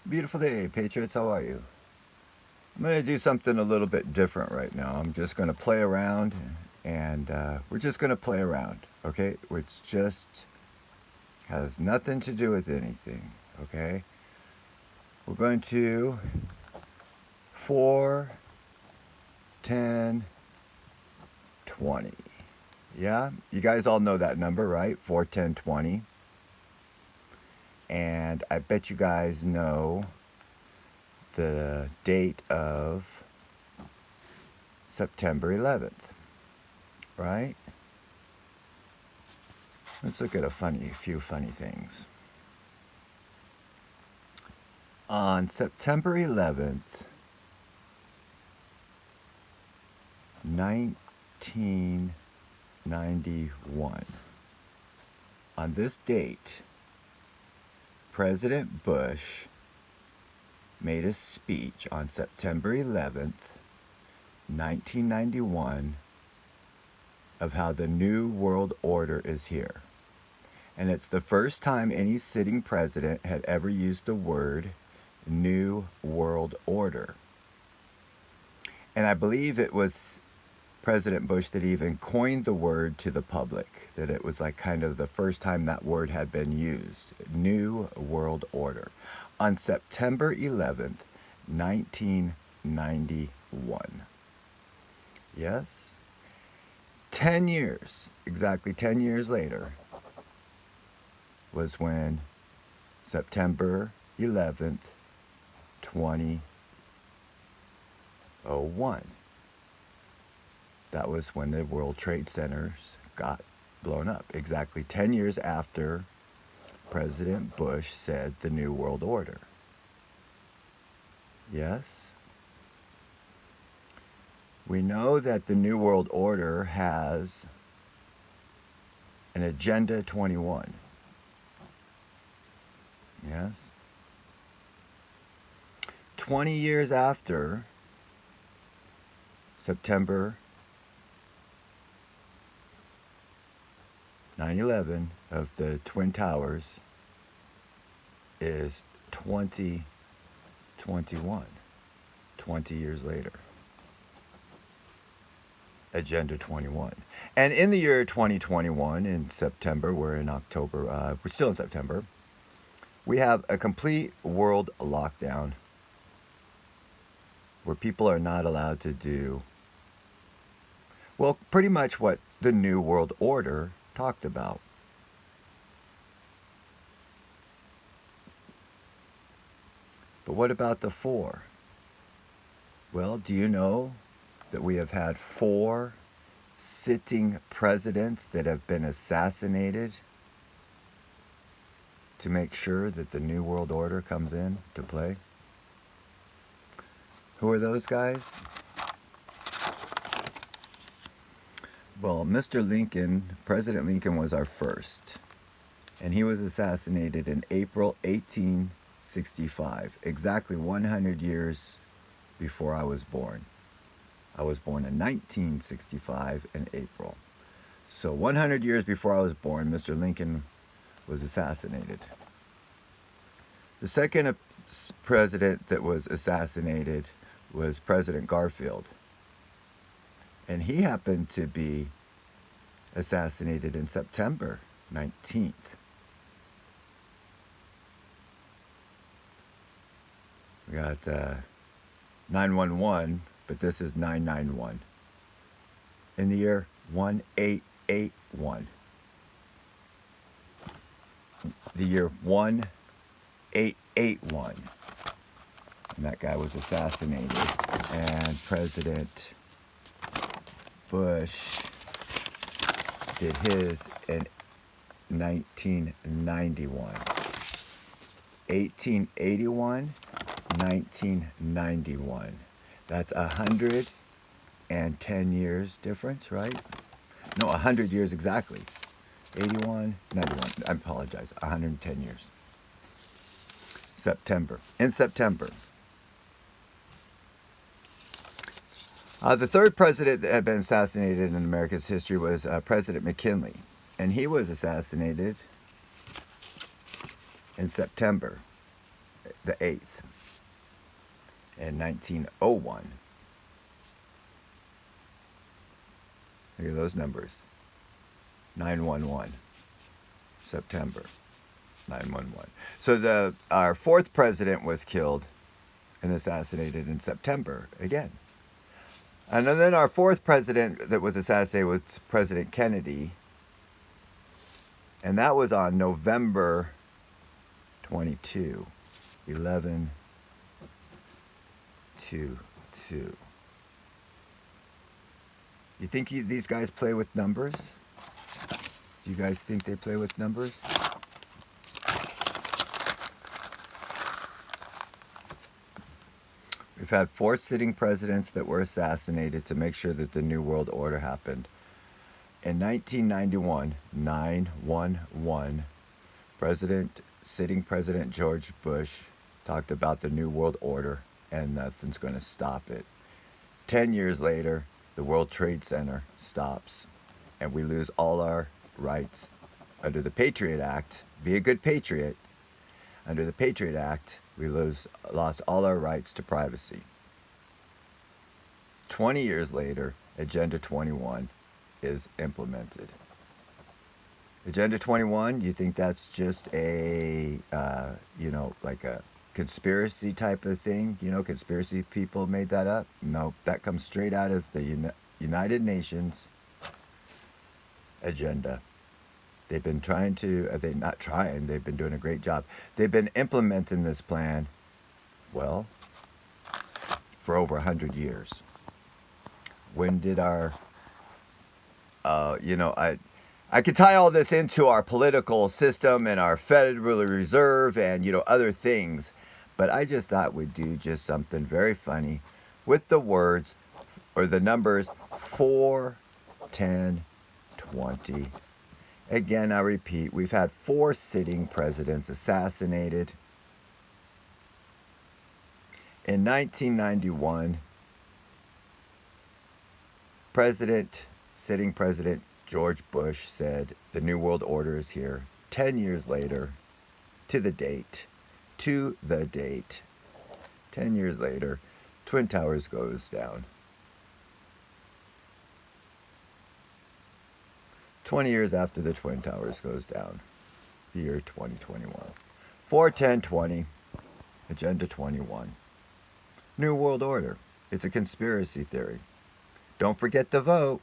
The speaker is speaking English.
Beautiful day, Patriots. How are you? I'm going to do something a little bit different right now. I'm just going to play around and we're just going to play around, okay? Which just has nothing to do with anything, okay? We're going to 4, 10, 20. Yeah? You guys all know that number, right? 4, 10, 20. And I bet you guys know the date of September 11th, right? Let's look at a few funny things. On September 11th, 1991, on this date, President Bush made a speech on September 11th, 1991, of how the New World Order is here. And it's the first time any sitting president had ever used the word New World Order. And I believe it was President Bush that even coined the word to the public, that it was like kind of the first time that word had been used. New World Order. On September 11th, 1991. Yes? 10 years, exactly 10 years later, was when September 11th, 2001. That was when the World Trade Centers got blown up. Exactly 10 years after President Bush said the New World Order. Yes? We know that the New World Order has an Agenda 21. Yes? 20 years after September 9/11 of the Twin Towers is 2021. 20 years later. Agenda 21. And in the year 2021, in September, we're in October, we're still in September, we have a complete world lockdown where people are not allowed to do, well, pretty much what the New World Order talked about. But what about the 4? Well, do you know that we have had 4 sitting presidents that have been assassinated to make sure that the New World Order comes in to play? Who are those guys? Well, Mr. Lincoln, President Lincoln was our first. And he was assassinated in April 1865, exactly 100 years before I was born. I was born in 1965 in April. So 100 years before I was born, Mr. Lincoln was assassinated. The second president that was assassinated was President Garfield. And he happened to be assassinated in September 19th. We got 911, but this is 991. In the year 1881. The year 1881. And that guy was assassinated. And President Bush did his in 1991. 1881, 1991. That's 110 years difference, right? No, 100 years exactly. 81, 91. I apologize. 110 years. September. In September. The third president that had been assassinated in America's history was President McKinley. And he was assassinated in September the 8th in 1901. Look at those numbers. 911. September 911. So our fourth president was killed and assassinated in September again. And then our fourth president that was assassinated was President Kennedy. And that was on November 22, 11/2/2. You think these guys play with numbers? Do you guys think they play with numbers? We've had 4 sitting presidents that were assassinated to make sure that the New World Order happened. In 1991, 9/11, sitting President George Bush talked about the New World Order and nothing's going to stop it. 10 years later, the World Trade Center stops and we lose all our rights under the Patriot Act. Be a good patriot. Under the Patriot Act, we lost all our rights to privacy. 20 years later, Agenda 21 is implemented. Agenda 21, you think that's just a, like a conspiracy type of thing? Conspiracy people made that up? No, that comes straight out of the United Nations agenda. They've been they've been doing a great job. They've been implementing this plan, well, for over 100 years. When did our, I could tie all this into our political system and our Federal Reserve and, other things, but I just thought we'd do just something very funny with the words or the numbers 4, 10, 20. Again, I repeat, we've had 4 sitting presidents assassinated. In 1991, sitting President George Bush said, the New World Order is here. 10 years later, to the date, 10 years later, Twin Towers goes down. 20 years after the Twin Towers goes down, the year 2021. 4/10/20, Agenda 21. New World Order. It's a conspiracy theory. Don't forget to vote.